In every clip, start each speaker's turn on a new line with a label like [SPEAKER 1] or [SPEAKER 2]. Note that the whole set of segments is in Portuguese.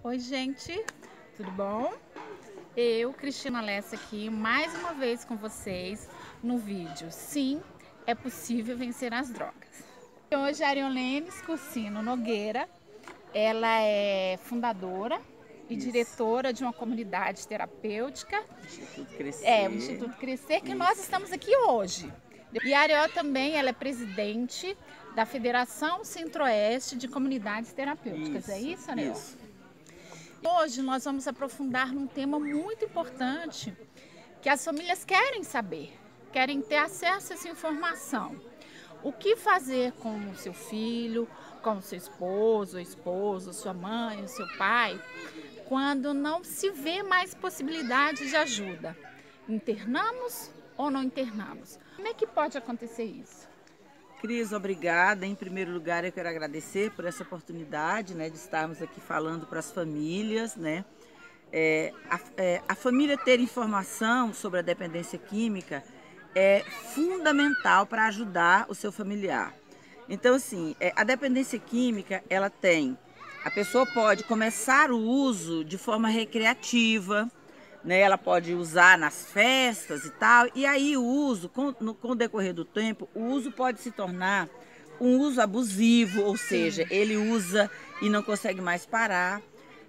[SPEAKER 1] Oi, gente, tudo bom? Eu, Cristina Lessa, aqui mais uma vez com vocês no vídeo Sim, é possível vencer as drogas. Hoje a Ariolene Scursino Nogueira, ela é fundadora e diretora de uma comunidade terapêutica,
[SPEAKER 2] Instituto Crescer.
[SPEAKER 1] o Instituto Crescer, que nós estamos aqui hoje. E a Ariel também, ela é presidente da Federação Centro-Oeste de Comunidades Terapêuticas. É isso, Ariel?
[SPEAKER 2] Isso.
[SPEAKER 1] Hoje nós vamos aprofundar num tema muito importante que as famílias querem saber, querem ter acesso a essa informação. O que fazer com o seu filho, com o seu esposo, esposa, sua mãe, o seu pai, quando não se vê mais possibilidade de ajuda? Internamos ou não internamos? Como é que pode acontecer isso?
[SPEAKER 2] Cris, obrigada. Em primeiro lugar, eu quero agradecer por essa oportunidade, de estarmos aqui falando para as famílias, A família ter informação sobre a dependência química é fundamental para ajudar o seu familiar. Então, assim, a dependência química, a pessoa pode começar o uso de forma recreativa, ela pode usar nas festas e tal, e aí o uso, com o decorrer do tempo, o uso pode se tornar um uso abusivo, ou seja, ele usa e não consegue mais parar,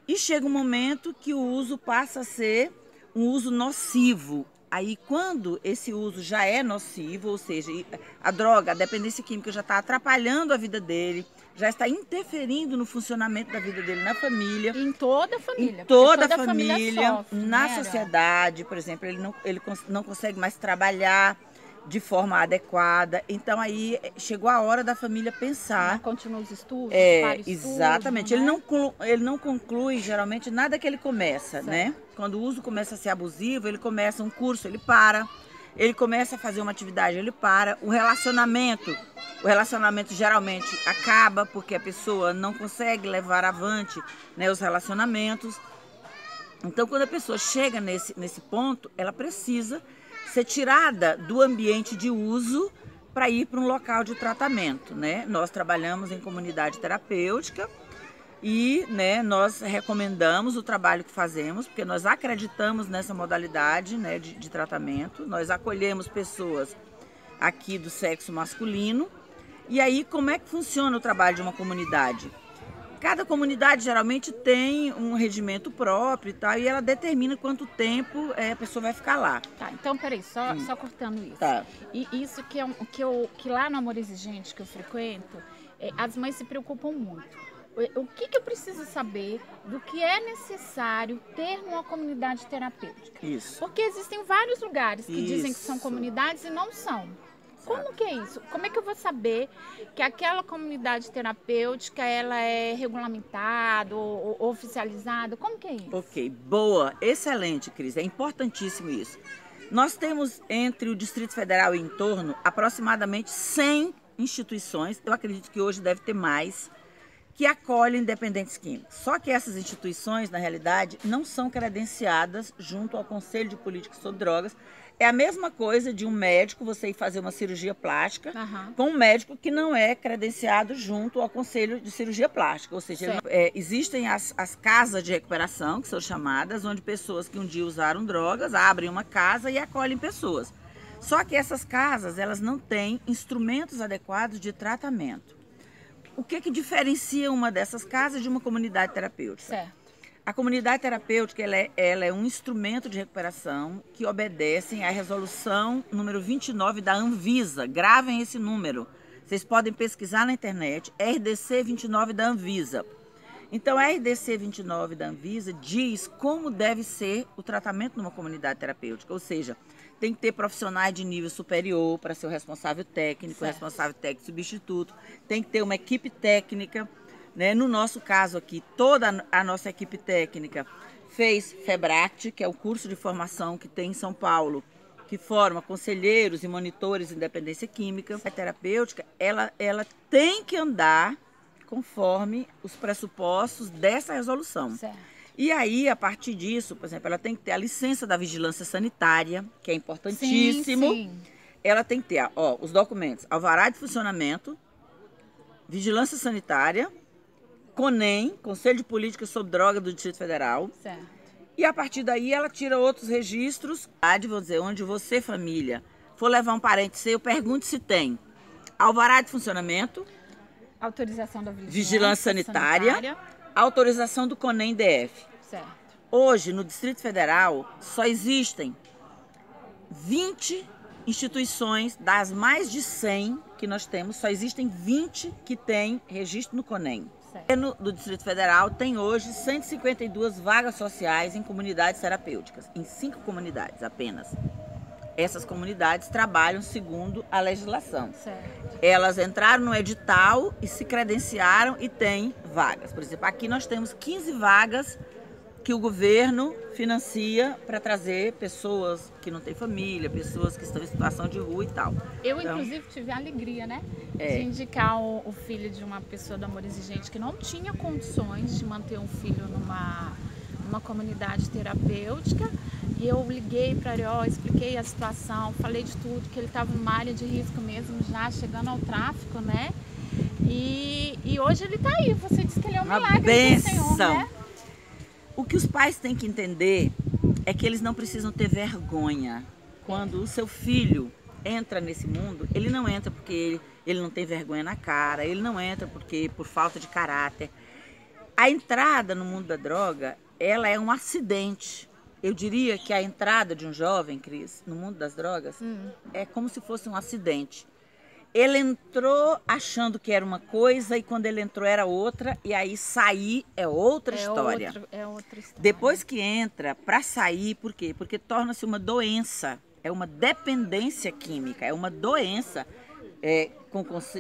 [SPEAKER 2] e chega um momento que o uso passa a ser um uso nocivo. Aí quando esse uso já é nocivo, ou seja, a dependência química já está atrapalhando a vida dele, já está interferindo no funcionamento da vida dele na família.
[SPEAKER 1] Em toda a família.
[SPEAKER 2] Em toda a família,
[SPEAKER 1] sofre,
[SPEAKER 2] na sociedade, por exemplo, ele não consegue mais trabalhar de forma adequada. Então aí chegou a hora da família pensar.
[SPEAKER 1] Não continua os estudos,
[SPEAKER 2] exatamente. Ele não conclui geralmente nada que ele começa, Quando o uso começa a ser abusivo, ele começa um curso, ele para. Ele começa a fazer uma atividade, ele para. O relacionamento geralmente acaba porque a pessoa não consegue levar avante, os relacionamentos. Então, quando a pessoa chega nesse ponto, ela precisa ser tirada do ambiente de uso para ir para um local de tratamento, Nós trabalhamos em comunidade terapêutica e nós recomendamos o trabalho que fazemos, porque nós acreditamos nessa modalidade de tratamento. Nós acolhemos pessoas aqui do sexo masculino. E aí, como é que funciona o trabalho de uma comunidade? Cada comunidade geralmente tem um regimento próprio e tal, e ela determina quanto tempo a pessoa vai ficar lá.
[SPEAKER 1] Tá, então peraí, só cortando isso.
[SPEAKER 2] Tá.
[SPEAKER 1] E isso que lá no Amor Exigente que eu frequento, as mães se preocupam muito. O que eu preciso saber do que é necessário ter numa comunidade terapêutica?
[SPEAKER 2] Isso.
[SPEAKER 1] Porque existem vários lugares que dizem que são comunidades e não são. Como que é isso? Como é que eu vou saber que aquela comunidade terapêutica ela é regulamentada ou oficializada? Como que é isso?
[SPEAKER 2] Ok, boa, excelente, Cris, é importantíssimo isso. Nós temos entre o Distrito Federal e em torno aproximadamente 100 instituições, eu acredito que hoje deve ter mais, que acolhem dependentes químicos. Só que essas instituições, na realidade, não são credenciadas junto ao Conselho de Política sobre Drogas. É a mesma coisa de um médico, você ir fazer uma cirurgia plástica, com um médico que não é credenciado junto ao Conselho de Cirurgia Plástica. Ou seja, existem as casas de recuperação, que são chamadas, onde pessoas que um dia usaram drogas abrem uma casa e acolhem pessoas. Só que essas casas, elas não têm instrumentos adequados de tratamento. O que diferencia uma dessas casas de uma comunidade terapêutica?
[SPEAKER 1] Certo.
[SPEAKER 2] A comunidade terapêutica ela é um instrumento de recuperação que obedece à resolução número 29 da Anvisa. Gravem esse número. Vocês podem pesquisar na internet, RDC 29 da Anvisa. Então, a RDC 29 da Anvisa diz como deve ser o tratamento numa comunidade terapêutica, ou seja, tem que ter profissionais de nível superior para ser o responsável técnico, o responsável técnico substituto, tem que ter uma equipe técnica, No nosso caso aqui, toda a nossa equipe técnica fez FEBRACT, que é o curso de formação que tem em São Paulo, que forma conselheiros e monitores em dependência química. A terapêutica, ela tem que andar conforme os pressupostos dessa resolução.
[SPEAKER 1] Certo.
[SPEAKER 2] E aí, a partir disso, por exemplo, ela tem que ter a licença da vigilância sanitária, que é importantíssimo.
[SPEAKER 1] Sim.
[SPEAKER 2] Ela tem que ter, os documentos, alvará de funcionamento, vigilância sanitária, CONEM, Conselho de Política sobre Droga do Distrito Federal.
[SPEAKER 1] Certo.
[SPEAKER 2] E a partir daí ela tira outros registros, vou dizer, onde você, família, for levar um parente seu, pergunte se tem alvará de funcionamento,
[SPEAKER 1] Autorização da
[SPEAKER 2] vigilância sanitária, autorização do CONEM DF.
[SPEAKER 1] Certo.
[SPEAKER 2] Hoje, no Distrito Federal, só existem 20 instituições, das mais de 100 que nós temos, só existem 20 que têm registro no CONEM. Do Distrito Federal tem hoje 152 vagas sociais em comunidades terapêuticas, em 5 comunidades apenas. Essas comunidades trabalham segundo a legislação.
[SPEAKER 1] Certo.
[SPEAKER 2] Elas entraram no edital e se credenciaram e têm vagas. Por exemplo, aqui nós temos 15 vagas que o governo financia para trazer pessoas que não têm família, pessoas que estão em situação de rua e tal.
[SPEAKER 1] Eu, inclusive, tive a alegria, né, de indicar o filho de uma pessoa do Amor Exigente que não tinha condições de manter um filho numa comunidade terapêutica. E eu liguei para Arió, expliquei a situação, falei de tudo, que ele estava numa área de risco mesmo, já chegando ao tráfico, né? E hoje ele está aí. Você disse que ele é um milagre do Senhor, né?
[SPEAKER 2] O que os pais têm que entender é que eles não precisam ter vergonha. Quando o seu filho entra nesse mundo, ele não entra porque ele não tem vergonha na cara, ele não entra por falta de caráter. A entrada no mundo da droga, ela é um acidente. Eu diria que a entrada de um jovem, Cris, no mundo das drogas, é como se fosse um acidente. Ele entrou achando que era uma coisa e quando ele entrou era outra, e aí sair é outra história.
[SPEAKER 1] É outra história.
[SPEAKER 2] Depois que entra, para sair, por quê? Porque torna-se uma doença, é uma dependência química, é uma doença.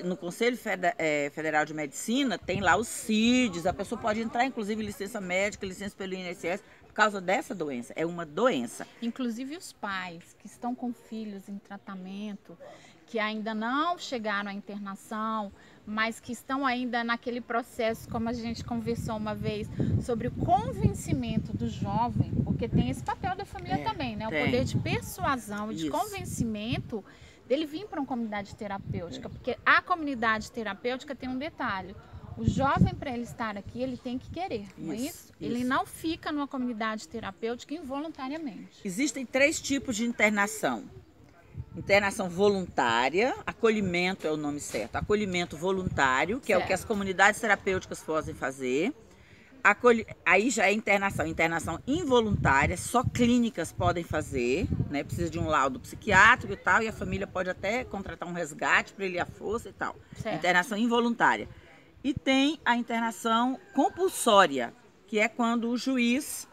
[SPEAKER 2] No Conselho Federal de Medicina tem lá os CIDs, a pessoa pode entrar, inclusive, licença médica, licença pelo INSS, por causa dessa doença. É uma doença.
[SPEAKER 1] Inclusive os pais que estão com filhos em tratamento, que ainda não chegaram à internação, mas que estão ainda naquele processo, como a gente conversou uma vez, sobre o convencimento do jovem, porque tem esse papel da família também, né? O poder de persuasão e de convencimento dele vir para uma comunidade terapêutica, porque a comunidade terapêutica tem um detalhe. O jovem, para ele estar aqui, ele tem que querer, não é isso? Ele não fica numa comunidade terapêutica involuntariamente.
[SPEAKER 2] Existem 3 tipos de internação. Internação voluntária, acolhimento é o nome certo, acolhimento voluntário, que é o que as comunidades terapêuticas podem fazer. Aí já é internação involuntária, só clínicas podem fazer, né? Precisa de um laudo psiquiátrico e tal, e a família pode até contratar um resgate para ele ir à força e tal. Certo. Internação involuntária. E tem a internação compulsória, que é quando o juiz